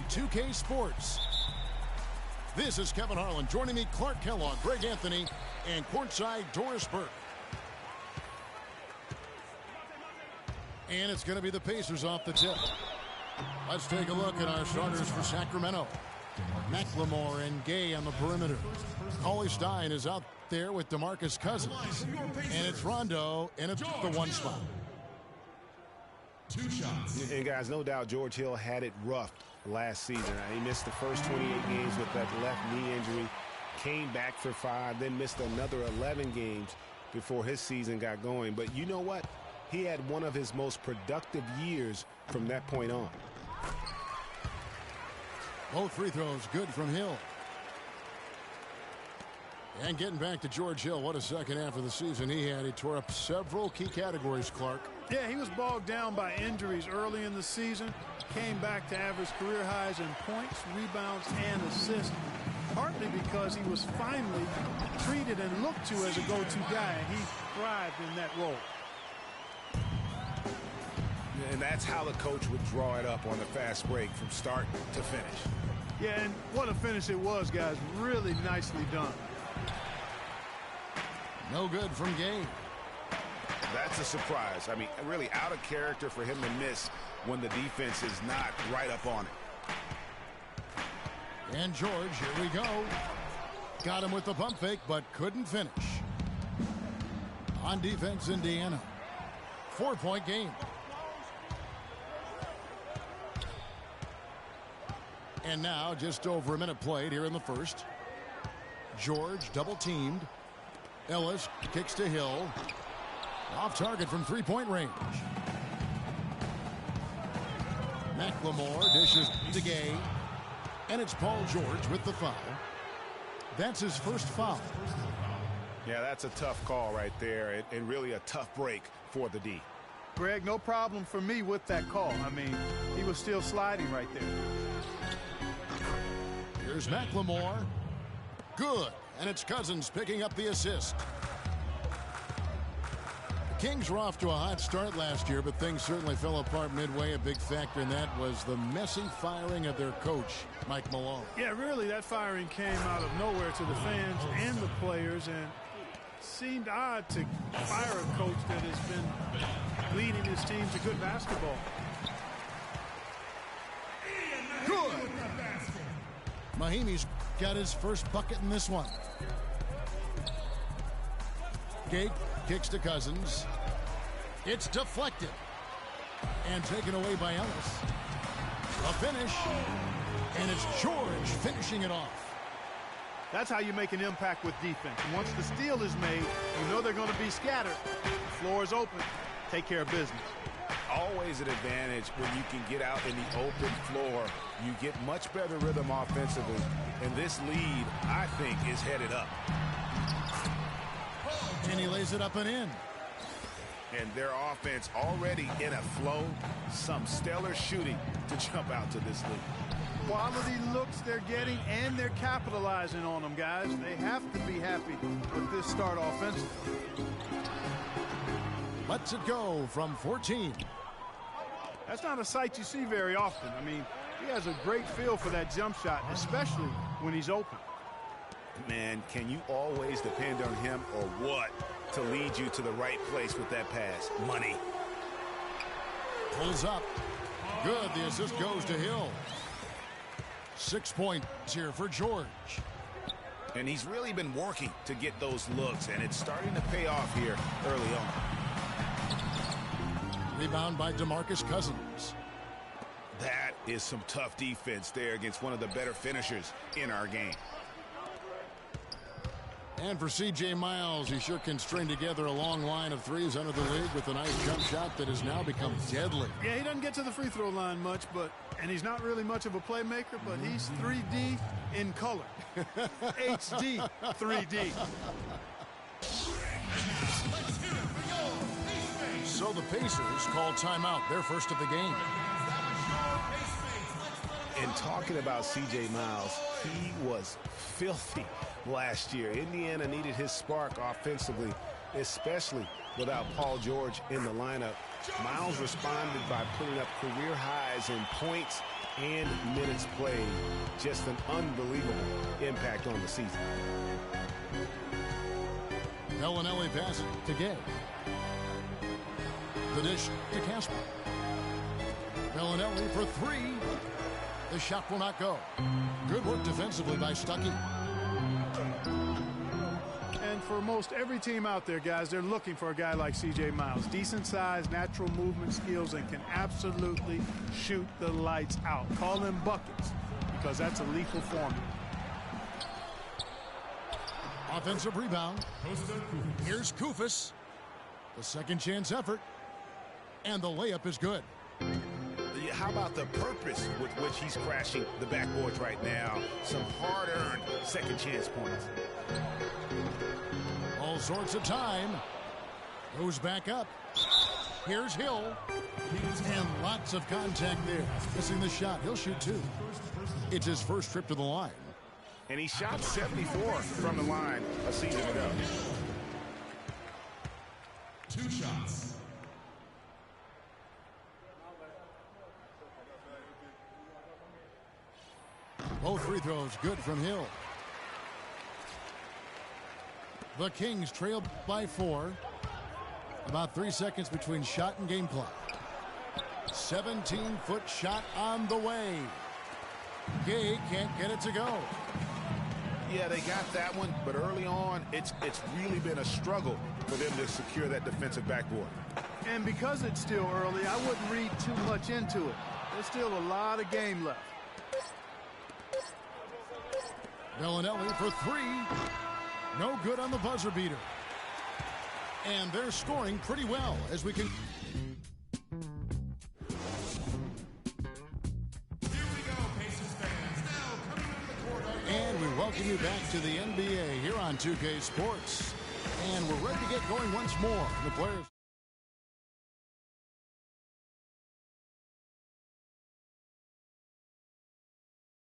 2K Sports. This is Kevin Harlan. Joining me, Clark Kellogg, Greg Anthony, and courtside Doris Burke. And it's going to be the Pacers off the tip. Let's take a look at our starters for Sacramento. McLemore and Gay on the perimeter. Cauley Stein is out there with DeMarcus Cousins. And it's Rondo, and it's the one spot. 2 shots. And guys, no doubt George Hill had it rough last season. He missed the first 28 games with that left knee injury, came back for 5, then missed another 11 games before his season got going. But you know what? He had one of his most productive years from that point on. Both free throws good from Hill. And getting back to George Hill, what a second half of the season he had. He tore up several key categories, Clark. Yeah, he was bogged down by injuries early in the season. Came back to average career highs in points, rebounds, and assists. Partly because he was finally treated and looked to as a go-to guy, and he thrived in that role. And that's how the coach would draw it up on the fast break from start to finish. Yeah, and what a finish it was, guys. Really nicely done. No good from Gay. That's a surprise. I mean, really out of character for him to miss when the defense is not right up on it. And George, here we go. Got him with the pump fake, but couldn't finish. On defense, Indiana. 4-point game. And now, just over a minute played here in the first. George double-teamed. Ellis kicks to Hill. Off target from three-point range. McLemore dishes to Gay. And it's Paul George with the foul. That's his first foul. Yeah, that's a tough call right there, and really a tough break for the D. Greg, no problem for me with that call. I mean, he was still sliding right there. Here's McLemore. Good. And it's Cousins picking up the assist. The Kings were off to a hot start last year, but things certainly fell apart midway. A big factor in that was the messy firing of their coach, Mike Malone. Yeah, really, that firing came out of nowhere to the fans and the players, and it seemed odd to fire a coach that has been leading his team to good basketball. Good. Mahimi's got his first bucket in this one. Gay kicks to Cousins. It's deflected. And taken away by Ellis. A finish. And it's George finishing it off. That's how you make an impact with defense. Once the steal is made, you know they're going to be scattered. The floor is open. Take care of business. Always an advantage when you can get out in the open floor. You get much better rhythm offensively. And this lead, I think, is headed up. And he lays it up and in. And their offense already in a flow. Some stellar shooting to jump out to this lead. Quality looks they're getting, and they're capitalizing on them, guys. They have to be happy with this start offensively. Lets it go from 14. That's not a sight you see very often. I mean, he has a great feel for that jump shot, especially when he's open. Man, can you always depend on him or what to lead you to the right place with that pass? Money. Pulls up. Good. The assist goes to Hill. 6 points here for George. And he's really been working to get those looks, and it's starting to pay off here early on. Rebound by DeMarcus Cousins. That is some tough defense there against one of the better finishers in our game. And for C.J. Miles, he sure can string together a long line of threes under the league with a nice jump shot that has now become deadly. Yeah, he doesn't get to the free throw line much, and he's not really much of a playmaker, but he's 3D in color. HD 3D. So the Pacers call timeout, their first of the game. And talking about C.J. Miles, he was filthy last year. Indiana needed his spark offensively, especially without Paul George in the lineup. Miles responded by putting up career highs in points and minutes played. Just an unbelievable impact on the season. Bellinelli passes to Gay. The dish to Casper. Bellinelli for three. The shot will not go. Good work defensively by Stuckey. And for most every team out there, guys, they're looking for a guy like C.J. Miles. Decent size, natural movement skills, and can absolutely shoot the lights out. Call them buckets, because that's a lethal formula. Offensive rebound. Here's Koufos. The second chance effort. And the layup is good. How about the purpose with which he's crashing the backboards right now? Some hard-earned second chance points. All sorts of time. Goes back up. Here's Hill. And lots of contact there. Missing the shot. He'll shoot two. It's his first trip to the line. And he shot 74 from the line a season ago. 2 shots. Both free throws good from Hill. The Kings trail by 4. About 3 seconds between shot and game clock. 17-foot shot on the way. Gay can't get it to go. Yeah, they got that one, but early on, it's really been a struggle for them to secure that defensive backboard. And because it's still early, I wouldn't read too much into it. There's still a lot of game left. Bellinelli for three. No good on the buzzer beater. And they're scoring pretty well as we can. And we welcome you back to the NBA here on 2K Sports. And we're ready to get going once more. The players.